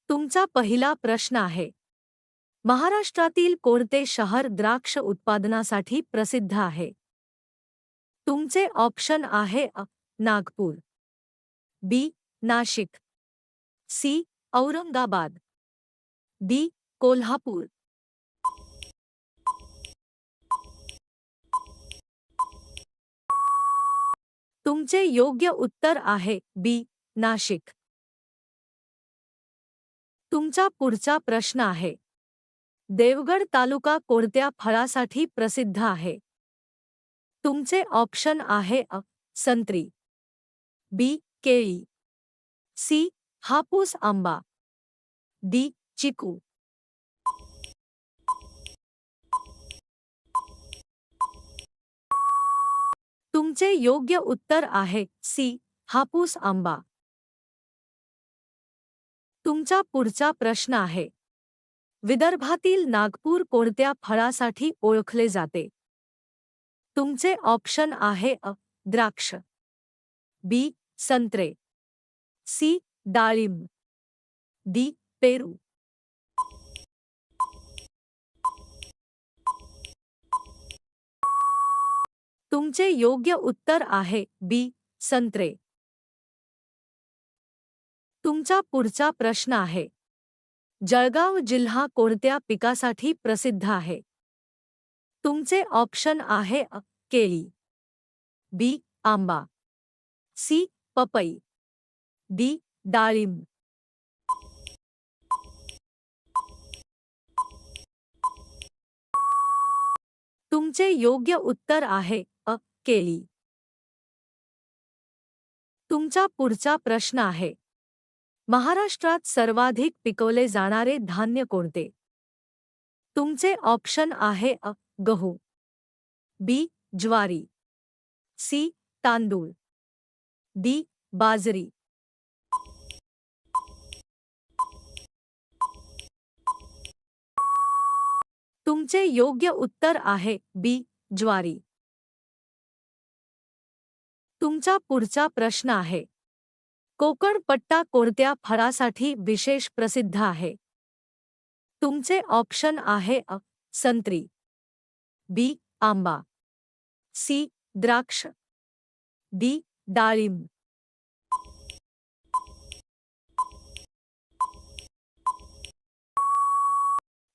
तुमचा पहिला प्रश्न आहे, महाराष्ट्रातील कोणते शहर द्राक्ष उत्पादनासाठी प्रसिद्ध आहे? तुमचे ऑप्शन आहे नागपूर, बी. नाशिक, सी. औरंगाबाद, डी. कोल्हापूर. तुमचे योग्य उत्तर आहे बी. नाशिक. तुमचा पुढचा प्रश्न आहे, देवगड तालुका कोणत्या फळासाठी प्रसिद्ध आहे? तुमचे ऑप्शन आहे संत्री, बी. केळी, सी. हापूस आंबा, डी. चिकू. तुमचे योग्य उत्तर आहे सी. हापूस आंबा. तुमचा पुढचा प्रश्न आहे, विदर्भातील नागपूर कोणत्या फळासाठी ओळखले जाते? तुमचे ऑप्शन आहे द्राक्ष, बी. संत्रे, सी. डाळिंब, डी. पेरू. तुमचे योग्य उत्तर आहे बी. संत्रे. तुमचा पुढचा प्रश्न आहे, जळगाव जिल्हा कोणत्या पिकासाठी प्रसिद्ध आहे? तुमचे ऑप्शन आहे केळी, बी. आंबा, सी. पपई, डी. डाळिंब. तुमचे योग्य उत्तर आहे केळी. तुमचा पुढचा प्रश्न आहे, महाराष्ट्रात सर्वाधिक पिकवले जाणारे धान्य कोणते? तुमचे ऑप्शन आहे गहू, बी. ज्वारी, सी. तांदूळ, डी. बाजरी. तुमचे योग्य उत्तर आहे बी. ज्वारी. तुमचा पुढचा प्रश्न आहे, कोकण पट्टा कोणत्या फळासाठी विशेष प्रसिद्ध आहे? तुमचे ऑप्शन आहे संत्री, बी. आंबा, सी. द्राक्ष, डी. डाळिंब.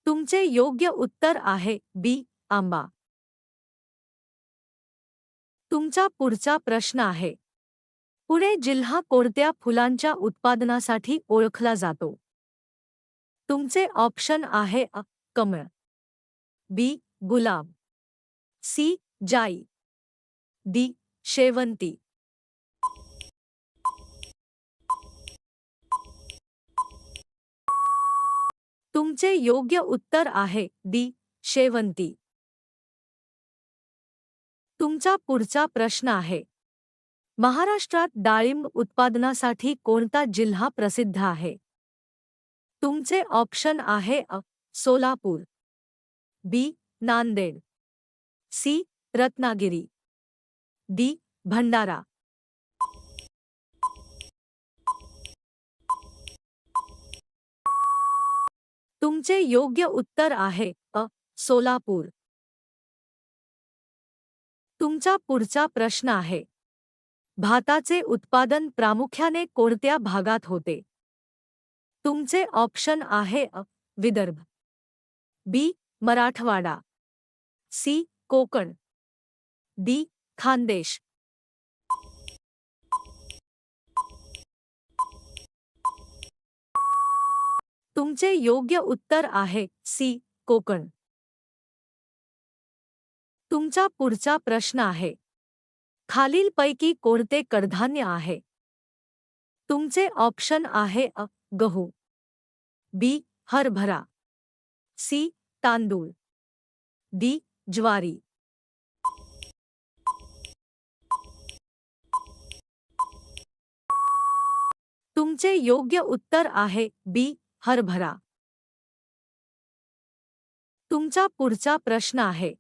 तुमचे योग्य उत्तर आहे बी. आंबा. तुमचा पुढचा प्रश्न आहे, पुणे जिल्हा कोणत्या फुलांच्या उत्पादनासाठी ओळखला जातो? तुमचे ऑप्शन आहे कमळ, बी. गुलाब, सी. जाई, डी. शेवंती. तुमचे योग्य उत्तर आहे डी. शेवंती. तुमचा पुढचा प्रश्न आहे, महाराष्ट्रात डाळिंब उत्पादनासाठी कोणता जिल्हा प्रसिद्ध आहे? तुमचे ऑप्शन आहे सोलापूर, बी. नांदेड, सी. रत्नागिरी, डी. भंडारा. तुमचे योग्य उत्तर आहे सोलापूर. तुमचा पुढचा प्रश्न आहे, भाताचे उत्पादन प्रामुख्याने कोणत्या भागात होते? तुमचे ऑप्शन आहे विदर्भ, बी. मराठवाडा, सी. कोकण, डी. खानदेश. तुमचे योग्य उत्तर आहे सी. कोकण. तुमचा पुढचा प्रश्न आहे, खालीलपैकी कोणते कडधान्य आहे? तुमचे ऑप्शन आहे गहू, बी. हरभरा, सी. तांदूळ, डी. ज्वारी. तुमचे योग्य उत्तर आहे बी. हरभरा. तुमचा पुढचा प्रश्न आहे,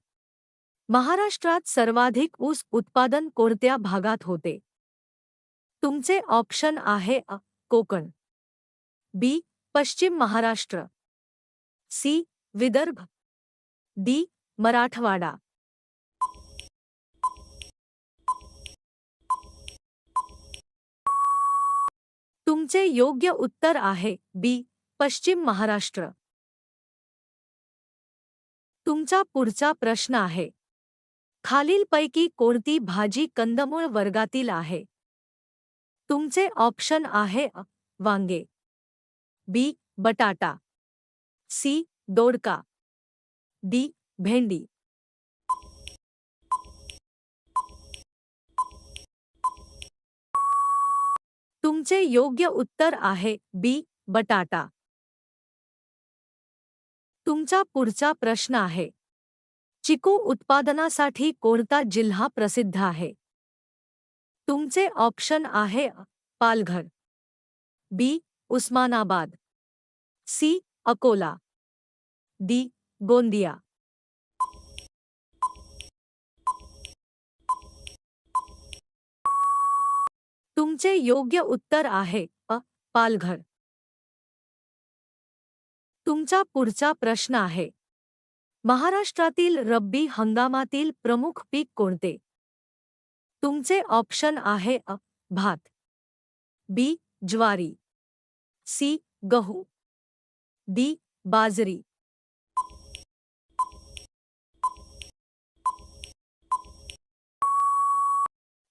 महाराष्ट्रात सर्वाधिक ऊस उत्पादन कोणत्या भागात होते? तुमचे ऑप्शन आहे कोकण, बी. पश्चिम महाराष्ट्र, सी. विदर्भ, डी. मराठवाडा. तुमचे योग्य उत्तर आहे बी. पश्चिम महाराष्ट्र. तुमचा पुढचा प्रश्न आहे, खालीलपैकी कोणती भाजी कंदमुळ वर्गातील आहे? तुमचे ऑप्शन आहे अ. वांगे, बी. बटाटा, सी. दोडका, डी. भेंडी. तुमचे योग्य उत्तर आहे बी. बटाटा. तुमचा पुढचा प्रश्न आहे, चिकू उत्पादनासाठी कोणता जिल्हा प्रसिद्ध आहे? तुमचे ऑप्शन आहे अ. पालघर, बी. उस्मानाबाद, सी. अकोला, डी. गोंदिया. तुमचे योग्य उत्तर आहे अ. पालघर. तुमचा पुढचा प्रश्न आहे, महाराष्ट्रातील रब्बी हंगामातील प्रमुख पीक कोणते? तुमचे ऑप्शन आहे अ. भात, बी. ज्वारी, सी. गहू, डी. बाजरी.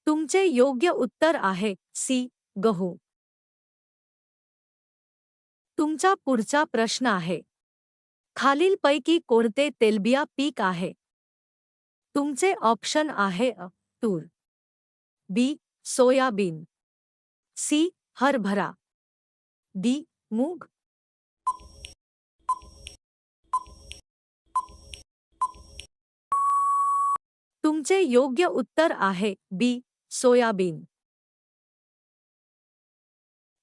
तुमचे योग्य उत्तर आहे सी. गहू. तुमचा पुढचा प्रश्न आहे, खालीलपैकी कोणते तेलबिया पीक आहे? तुमचे ऑप्शन आहे अ. तूर, बी. Soybean, C. हरभरा, डी. मूग. तुमचे योग्य उत्तर आहे बी. सोयाबीन.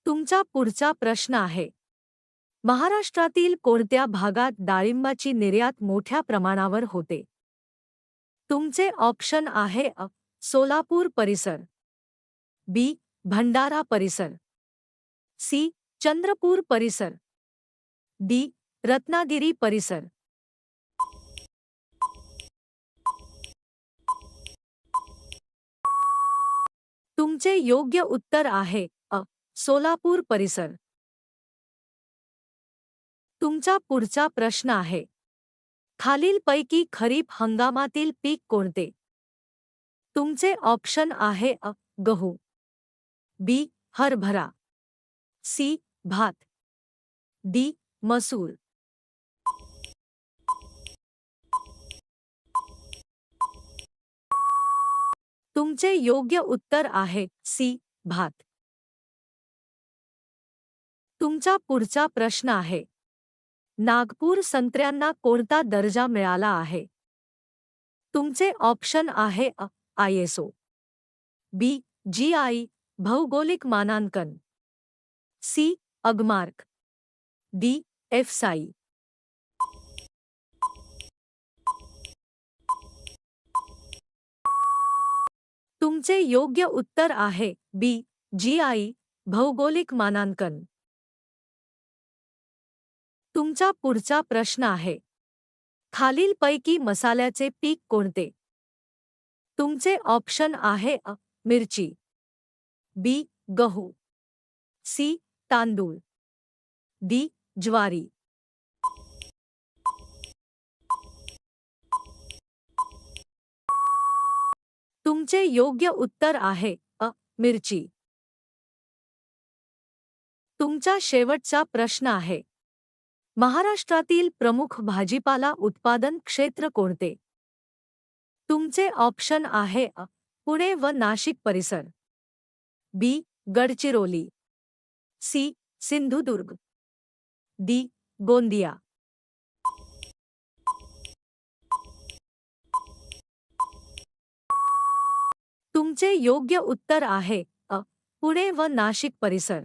तुमचा पुढचा प्रश्न आहे, महाराष्ट्रातील कोणत्या भागात डाळिंबाची निर्यात मोठ्या प्रमाणावर होते? तुमचे ऑप्शन आहे अ. सोलापूर परिसर, बी. भंडारा परिसर, सी. चंद्रपूर परिसर, डी. रत्नागिरी परिसर. तुमचे योग्य उत्तर आहे अ. सोलापूर परिसर. तुमचा पुढचा प्रश्न आहे, खालीलपैकी खरीप हंगामातील पीक कोणते? तुमचे ऑप्शन आहे अ. गहू, बी. हरभरा, सी. भात, डी. मसूर. तुमचे योग्य उत्तर आहे सी. भात. तुमचा पुढचा प्रश्न आहे, नागपूर संत्र्यांना कोणता दर्जा मिळाला आहे? तुमचे ऑप्शन आहे अ. आयएसओ, बी. जीआय भौगोलिक मानांकन, सी. अगमार्क, डी. एफसाई. तुमचे योग्य उत्तर आहे बी. जीआय भौगोलिक मानांकन. तुमचा पुढचा प्रश्न आहे, खालीलपैकी मसाल्याचे पीक कोणते? तुमचे ऑप्शन आहे अ. मिरची, बी. गहू, सी. तांदूळ, डी. ज्वारी. तुमचे योग्य उत्तर आहे अ. मिरची. तुमचा शेवटचा प्रश्न आहे, महाराष्ट्रातील प्रमुख भाजीपाला उत्पादन क्षेत्र कोणते? तुमचे ऑप्शन आहे अ. पुणे व नाशिक परिसर, बी. गडचिरोली, सी. सिंधुदुर्ग, डी. गोंदिया. तुमचे योग्य उत्तर आहे अ. पुणे व नाशिक परिसर.